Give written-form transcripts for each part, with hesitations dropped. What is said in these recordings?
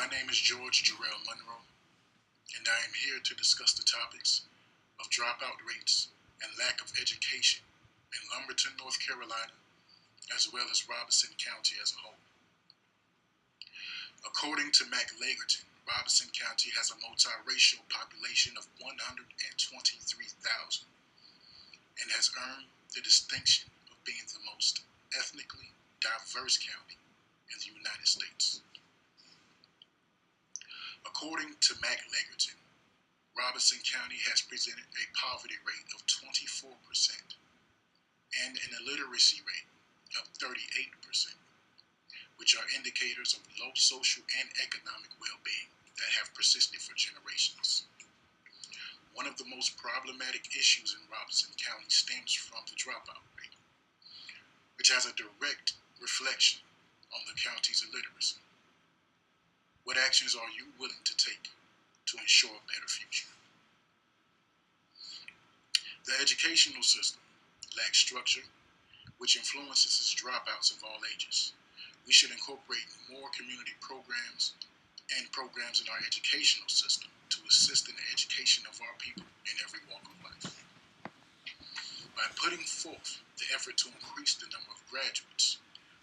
My name is George Jarrell Monroe, and I am here to discuss the topics of dropout rates and lack of education in Lumberton, North Carolina, as well as Robeson County as a whole. According to Mac Lagerton, Robeson County has a multiracial population of 123,000 and has earned the distinction of being the most ethnically diverse county in the United States. According to Mac Lagerton, Robeson County has presented a poverty rate of 24% and an illiteracy rate of 38%, which are indicators of low social and economic well-being that have persisted for generations. One of the most problematic issues in Robeson County stems from the dropout rate, which has a direct reflection on the county's illiteracy. What actions are you willing to take to ensure a better future? The educational system lacks structure, which influences its dropouts of all ages. We should incorporate more community programs and programs in our educational system to assist in the education of our people in every walk of life. By putting forth the effort to increase the number of graduates,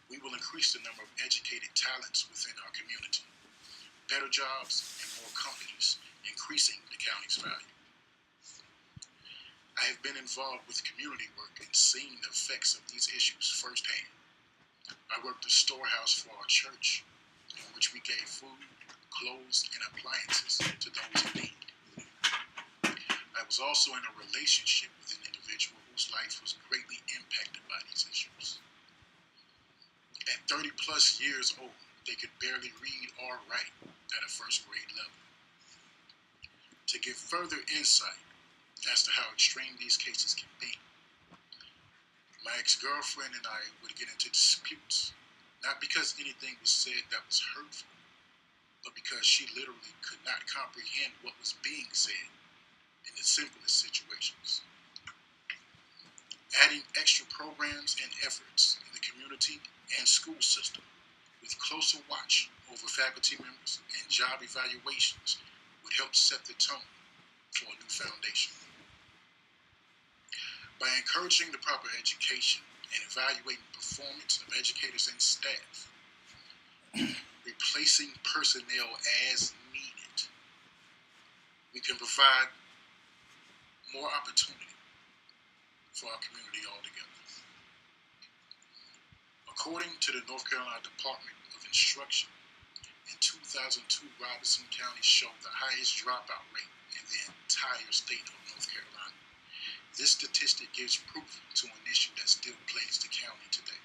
we will increase the number of educated talents within our community. Better jobs and more companies, increasing the county's value. I have been involved with community work and seen the effects of these issues firsthand. I worked a storehouse for our church, in which we gave food, clothes, and appliances to those in need. I was also in a relationship with an individual whose life was greatly impacted by these issues. At 30 plus years old, they could barely read or write at a first grade level. To give further insight as to how extreme these cases can be, my ex-girlfriend and I would get into disputes, not because anything was said that was hurtful, but because she literally could not comprehend what was being said in the simplest situations. Adding extra programs and efforts in the community and school system with closer watch over faculty members and job evaluations would help set the tone for a new foundation. By encouraging the proper education and evaluating performance of educators and staff, replacing personnel as needed, we can provide more opportunity for our community altogether. According to the North Carolina Department of Instruction, in 2002, Robeson County showed the highest dropout rate in the entire state of North Carolina. This statistic gives proof to an issue that still plagues the county today.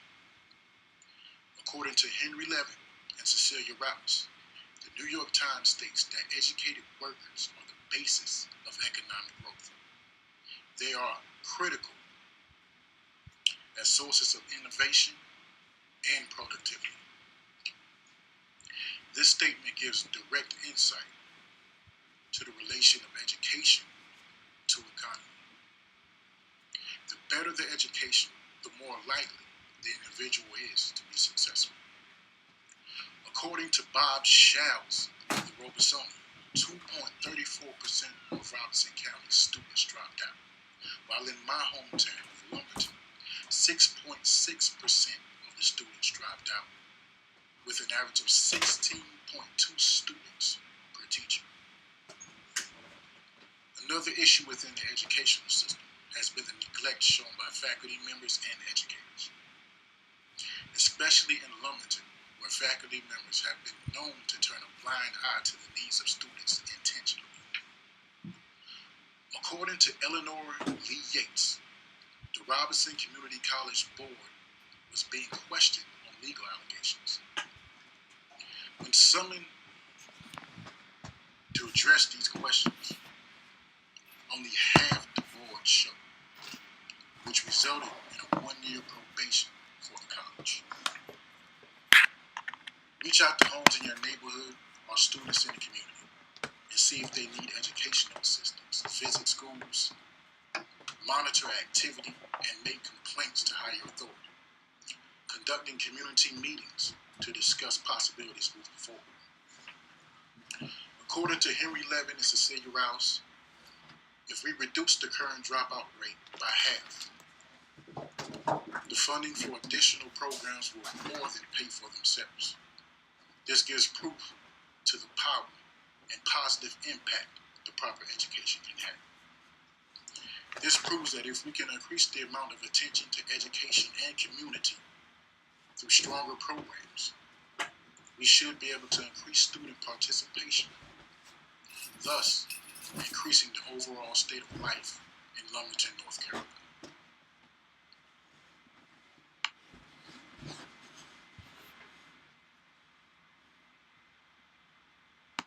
According to Henry Levin and Cecilia Rouse, the New York Times states that educated workers are the basis of economic growth. They are critical as sources of innovation and productivity. This statement gives direct insight to the relation of education to economy. The better the education, the more likely the individual is to be successful. According to Bob Shouts of the Robesonian, 2.34% of Robeson County students dropped out, while in my hometown of Lumberton, 6.6% of the students dropped out, with an average of 16.2 students per teacher. Another issue within the educational system has been the neglect shown by faculty members and educators, especially in Lumberton, where faculty members have been known to turn a blind eye to the needs of students intentionally. According to Eleanor Lee Yates, the Robeson Community College Board was being questioned on legal allegations. When summoned to address these questions, only half the board showed, which resulted in a one-year probation for the college. Reach out to homes in your neighborhood or students in the community and see if they need educational assistance. Visit schools, monitor activity, and make complaints to higher authority. Conducting community meetings to discuss possibilities moving forward. According to Henry Levin and Cecilia Rouse, if we reduce the current dropout rate by half, the funding for additional programs will more than pay for themselves. This gives proof to the power and positive impact the proper education can have. This proves that if we can increase the amount of attention to education and community through stronger programs, we should be able to increase student participation, thus increasing the overall state of life in Lumberton, North Carolina.